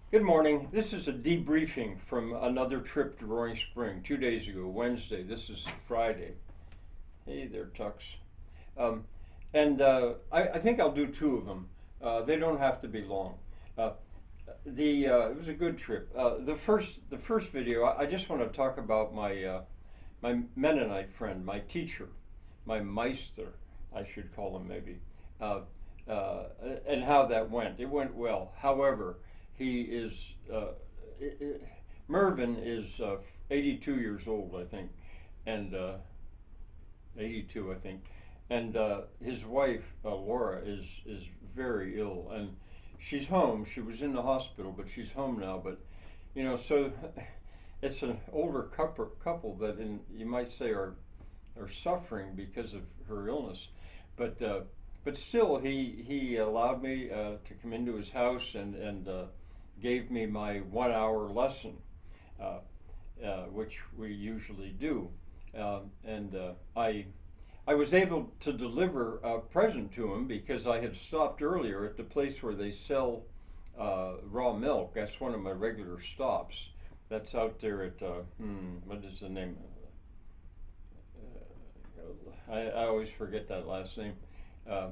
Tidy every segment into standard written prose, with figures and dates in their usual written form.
Good morning. This is a debriefing from another trip to Roaring Spring 2 days ago, Wednesday. This is Friday. Hey there, Tux. Um, and I think I'll do two of them. They don't have to be long. Uh, it was a good trip. The first video, I just want to talk about my Mennonite friend, my teacher, my Meister, I should call him maybe, uh, uh, and how that went. It went well. However, he is I- I- Mervyn is 82 years old, I think, and 82, I think, and his wife Laura is very ill, and she's home. She was in the hospital, but she's home now. But so it's an older couple that you might say are suffering because of her illness, but. But still, he allowed me to come into his house and gave me my 1 hour lesson, uh, which we usually do. And I was able to deliver a present to him because I had stopped earlier at the place where they sell raw milk. That's one of my regular stops. That's out there at, what is the name? I always forget that last name. Uh,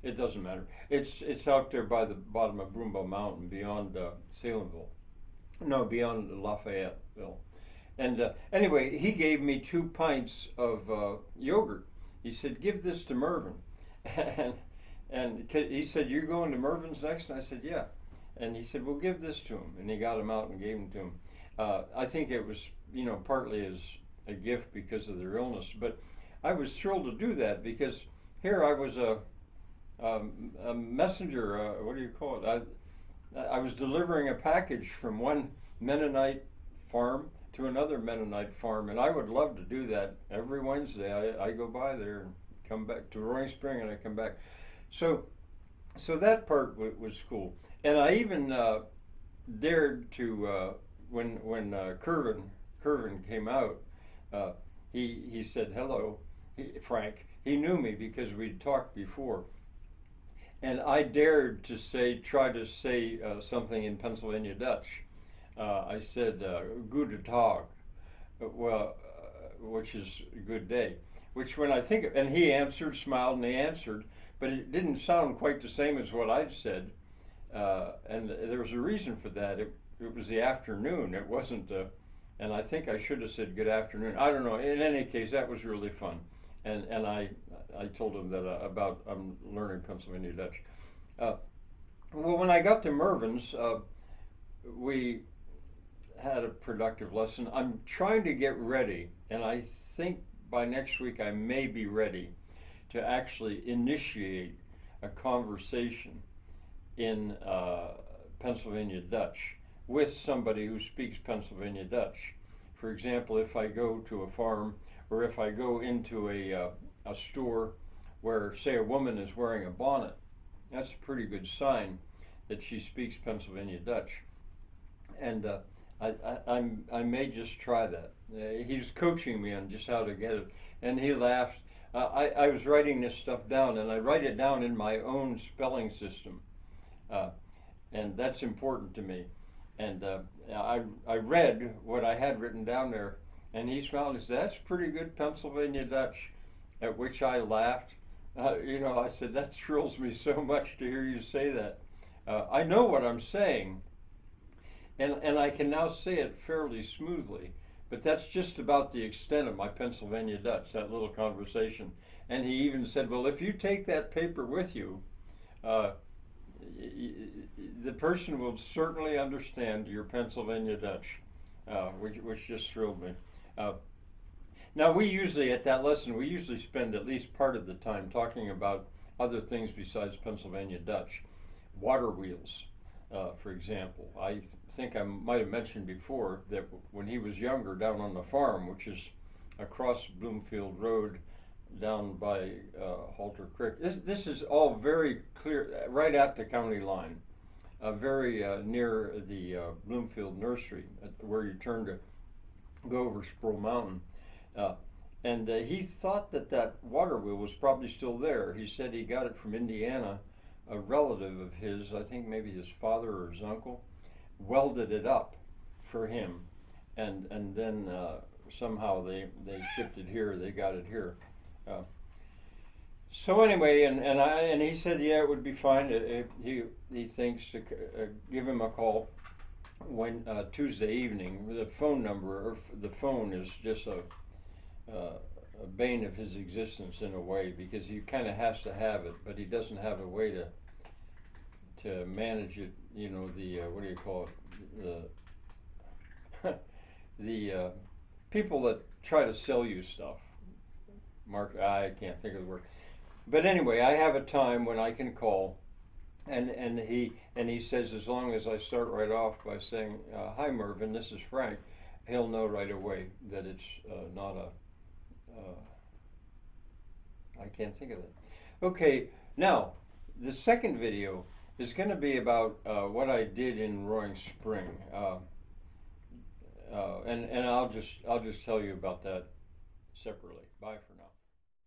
it doesn't matter. It's out there by the bottom of Broomba Mountain, beyond Salemville. No, beyond Lafayetteville. And anyway, he gave me 2 pints of yogurt. He said, "Give this to Mervyn," and he said, "You're going to Mervyn's next?" And I said, "Yeah." And he said, "Well, give this to him." And he got him out and gave him to him. I think it was, partly as a gift because of their illness, but I was thrilled to do that because here I was a messenger. What do you call it? I was delivering a package from one Mennonite farm to another Mennonite farm, and I would love to do that every Wednesday. I go by there and come back to Roaring Spring, and I come back. So, so that part was cool, and I even dared to when Curvin came out. Uh, he said hello, Frank. He knew me because we'd talked before, and I dared to try to say something in Pennsylvania Dutch. I said "Guten Tag," which is good day. Which, when I think, and he answered, smiled, and he answered, but it didn't sound quite the same as what I'd said, and there was a reason for that. It was the afternoon. It wasn't, and I think I should have said good afternoon. I don't know. In any case, that was really fun, and I told him that about I'm learning Pennsylvania Dutch. Uh, well, when I got to Mervyn's, we had a productive lesson. I'm trying to get ready, and I think by next week I may be ready to actually initiate a conversation in Pennsylvania Dutch with somebody who speaks Pennsylvania Dutch. For example, if I go to a farm or if I go into a store where, say, a woman is wearing a bonnet, that's a pretty good sign that she speaks Pennsylvania Dutch. And I may just try that. He's coaching me on just how to get it, and he laughed. I was writing this stuff down, and I write it down in my own spelling system, uh, and that's important to me. And I read what I had written down there, and he smiled and said, "That's pretty good Pennsylvania Dutch," at which I laughed. I said, "That thrills me so much to hear you say that. I know what I'm saying, and I can now say it fairly smoothly. But that's just about the extent of my Pennsylvania Dutch, that little conversation." And he even said, "Well, if you take that paper with you, uh, the person will certainly understand your Pennsylvania Dutch," which just thrilled me. Uh, Now, at that lesson, we usually spend at least part of the time talking about other things besides Pennsylvania Dutch. Water wheels, for example. I think I might have mentioned before that when he was younger down on the farm, which is across Bloomfield Road down by Halter Creek, this is all very clear, right at the county line, very near the Bloomfield Nursery, where you turn to go over Sproul Mountain. Uh, and he thought that water wheel was probably still there. He said he got it from Indiana a relative of his, I think maybe his father or his uncle, welded it up for him, and then somehow they shipped it here. They got it here. So anyway, and he said, yeah, it would be fine. He thinks to give him a call when Tuesday evening. The phone number, or the phone, is just a bane of his existence in a way, because he kind of has to have it, but he doesn't have a way to manage it. You know, the what do you call it? The people that try to sell you stuff. I can't think of the word. But anyway, I have a time when I can call, and he says, as long as I start right off by saying, "Hi Mervyn, this is Frank," he'll know right away that it's not a. I can't think of that. Okay, now the second video is going to be about what I did in Roaring Spring, and I'll just tell you about that separately. Bye for now.